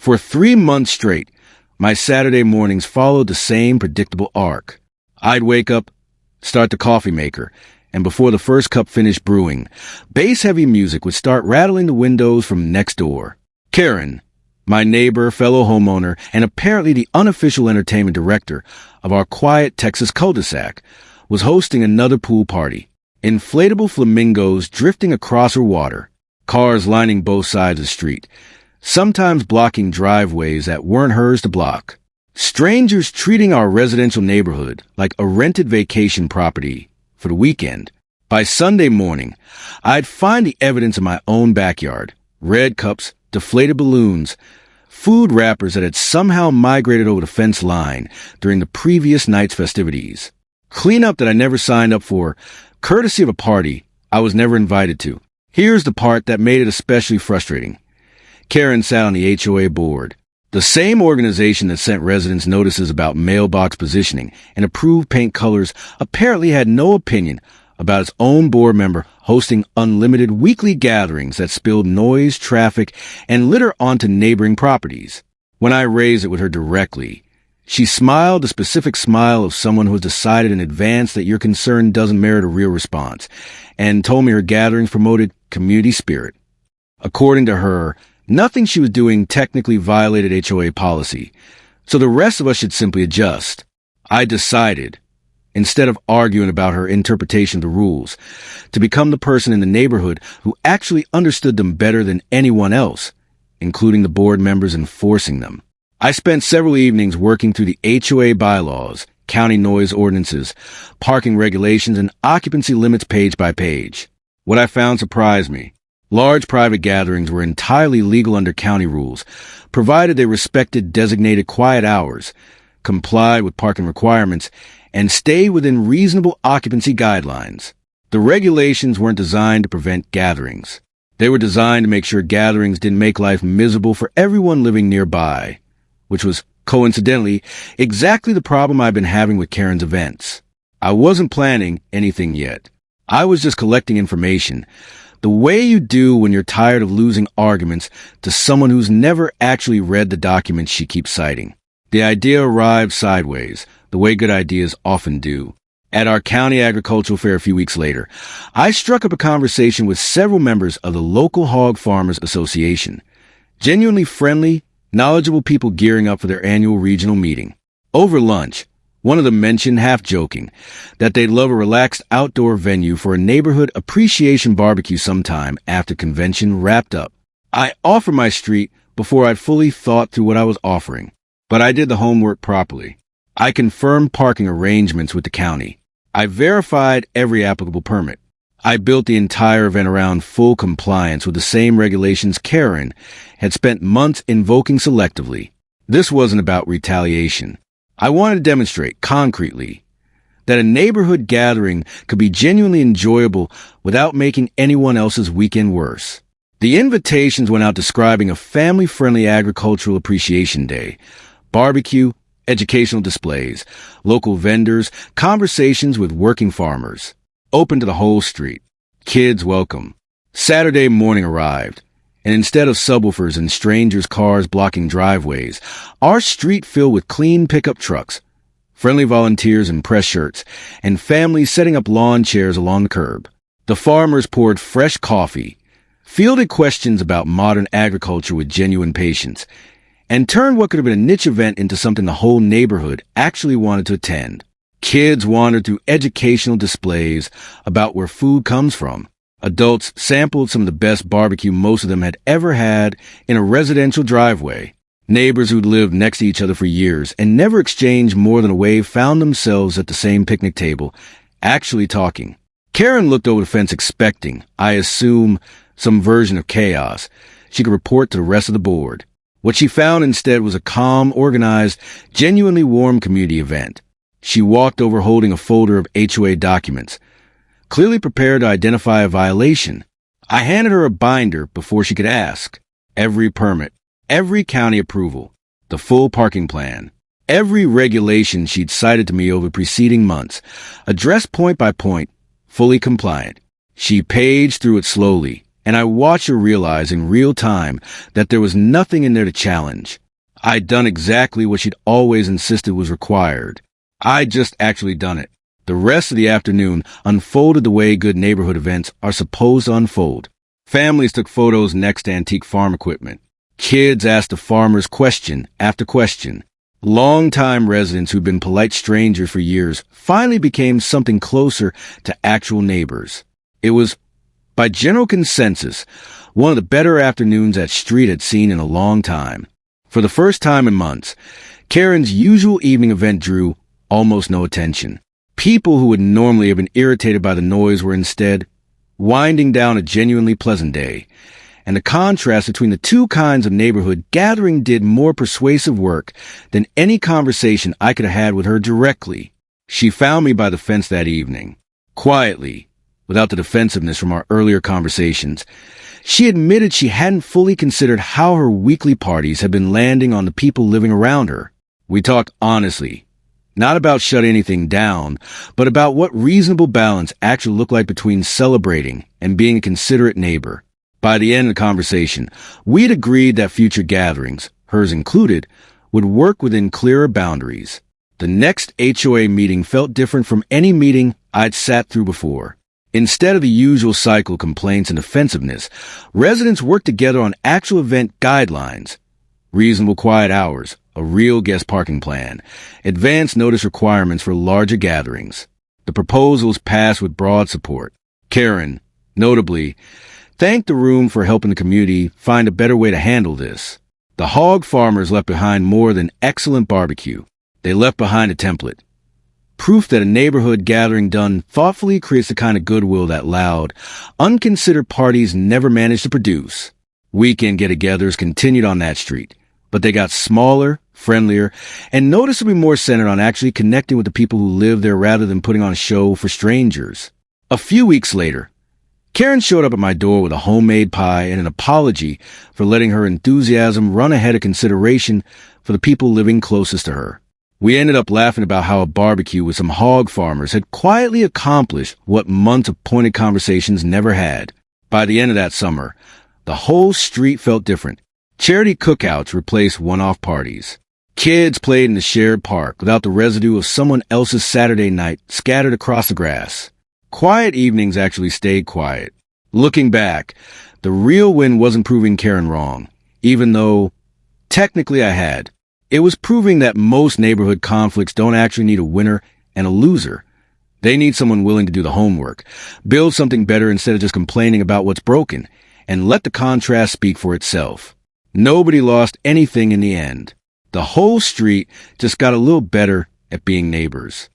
For 3 months straight, my Saturday mornings followed the same predictable arc. I'd wake up, start the coffee maker, and before the first cup finished brewing, bass-heavy music would start rattling the windows from next door. Karen, my neighbor, fellow homeowner, and apparently the unofficial entertainment director of our quiet Texas cul-de-sac, was hosting another pool party. Inflatable flamingos drifting across her water, cars lining both sides of the street, sometimes blocking driveways that weren't hers to block. Strangers treating our residential neighborhood like a rented vacation property for the weekend. By Sunday morning, I'd find the evidence in my own backyard. Red cups, deflated balloons, food wrappers that had somehow migrated over the fence line during the previous night's festivities. Cleanup that I never signed up for, courtesy of a party I was never invited to. Here's the part that made it especially frustrating. Karen sat on the HOA board, the same organization that sent residents notices about mailbox positioning and approved paint colors apparently had no opinion about its own board member hosting unlimited weekly gatherings that spilled noise, traffic, and litter onto neighboring properties. When I raised it with her directly, she smiled the specific smile of someone who has decided in advance that your concern doesn't merit a real response, and told me her gatherings promoted community spirit. According to her, nothing she was doing technically violated HOA policy, so the rest of us should simply adjust. I decided, instead of arguing about her interpretation of the rules, to become the person in the neighborhood who actually understood them better than anyone else, including the board members enforcing them. I spent several evenings working through the HOA bylaws, county noise ordinances, parking regulations, and occupancy limits page by page. What I found surprised me. Large private gatherings were entirely legal under county rules, provided they respected designated quiet hours, complied with parking requirements, and stayed within reasonable occupancy guidelines. The regulations weren't designed to prevent gatherings. They were designed to make sure gatherings didn't make life miserable for everyone living nearby, which was, coincidentally, exactly the problem I've been having with Karen's events. I wasn't planning anything yet. I was just collecting information, the way you do when you're tired of losing arguments to someone who's never actually read the documents she keeps citing. The idea arrived sideways, the way good ideas often do. At our county agricultural fair a few weeks later, I struck up a conversation with several members of the local Hog Farmers Association. Genuinely friendly, knowledgeable people gearing up for their annual regional meeting. Over lunch, one of them mentioned, half joking, that they'd love a relaxed outdoor venue for a neighborhood appreciation barbecue sometime after convention wrapped up. I offered my street before I'd fully thought through what I was offering, but I did the homework properly. I confirmed parking arrangements with the county. I verified every applicable permit. I built the entire event around full compliance with the same regulations Karen had spent months invoking selectively. This wasn't about retaliation. I wanted to demonstrate, concretely, that a neighborhood gathering could be genuinely enjoyable without making anyone else's weekend worse. The invitations went out describing a family-friendly agricultural appreciation day, barbecue, educational displays, local vendors, conversations with working farmers. Open to the whole street. Kids welcome. Saturday morning arrived, and instead of subwoofers and strangers' cars blocking driveways, our street filled with clean pickup trucks, friendly volunteers in press shirts, and families setting up lawn chairs along the curb. The farmers poured fresh coffee, fielded questions about modern agriculture with genuine patience, and turned what could have been a niche event into something the whole neighborhood actually wanted to attend. Kids wandered through educational displays about where food comes from. Adults sampled some of the best barbecue most of them had ever had in a residential driveway. Neighbors who'd lived next to each other for years and never exchanged more than a wave found themselves at the same picnic table, actually talking. Karen looked over the fence expecting, I assume, some version of chaos she could report to the rest of the board. What she found instead was a calm, organized, genuinely warm community event. She walked over holding a folder of HOA documents, clearly prepared to identify a violation. I handed her a binder before she could ask. Every permit, every county approval, the full parking plan, every regulation she'd cited to me over preceding months, addressed point by point, fully compliant. She paged through it slowly, and I watched her realize in real time that there was nothing in there to challenge. I'd done exactly what she'd always insisted was required. I'd just actually done it. The rest of the afternoon unfolded the way good neighborhood events are supposed to unfold. Families took photos next to antique farm equipment. Kids asked the farmers question after question. Longtime residents who'd been polite strangers for years finally became something closer to actual neighbors. It was, by general consensus, one of the better afternoons that street had seen in a long time. For the first time in months, Karen's usual evening event drew almost no attention. People who would normally have been irritated by the noise were instead winding down a genuinely pleasant day. And the contrast between the two kinds of neighborhood gathering did more persuasive work than any conversation I could have had with her directly. She found me by the fence that evening. Quietly, without the defensiveness from our earlier conversations, she admitted she hadn't fully considered how her weekly parties had been landing on the people living around her. We talked honestly, not about shutting anything down, but about what reasonable balance actually looked like between celebrating and being a considerate neighbor. By the end of the conversation, we'd agreed that future gatherings, hers included, would work within clearer boundaries. The next HOA meeting felt different from any meeting I'd sat through before. Instead of the usual cycle of complaints and defensiveness, residents worked together on actual event guidelines, reasonable quiet hours, a real guest parking plan, advance notice requirements for larger gatherings. The proposals passed with broad support. Karen, notably, thanked the room for helping the community find a better way to handle this. The hog farmers left behind more than excellent barbecue. They left behind a template. Proof that a neighborhood gathering done thoughtfully creates the kind of goodwill that loud, unconsidered parties never managed to produce. Weekend get-togethers continued on that street, but they got smaller, friendlier, and noticeably more centered on actually connecting with the people who live there rather than putting on a show for strangers. A few weeks later, Karen showed up at my door with a homemade pie and an apology for letting her enthusiasm run ahead of consideration for the people living closest to her. We ended up laughing about how a barbecue with some hog farmers had quietly accomplished what months of pointed conversations never had. By the end of that summer, the whole street felt different. Charity cookouts replaced one-off parties. Kids played in the shared park without the residue of someone else's Saturday night scattered across the grass. Quiet evenings actually stayed quiet. Looking back, the real win wasn't proving Karen wrong, even though technically I had. It was proving that most neighborhood conflicts don't actually need a winner and a loser. They need someone willing to do the homework, build something better instead of just complaining about what's broken, and let the contrast speak for itself. Nobody lost anything in the end. The whole street just got a little better at being neighbors.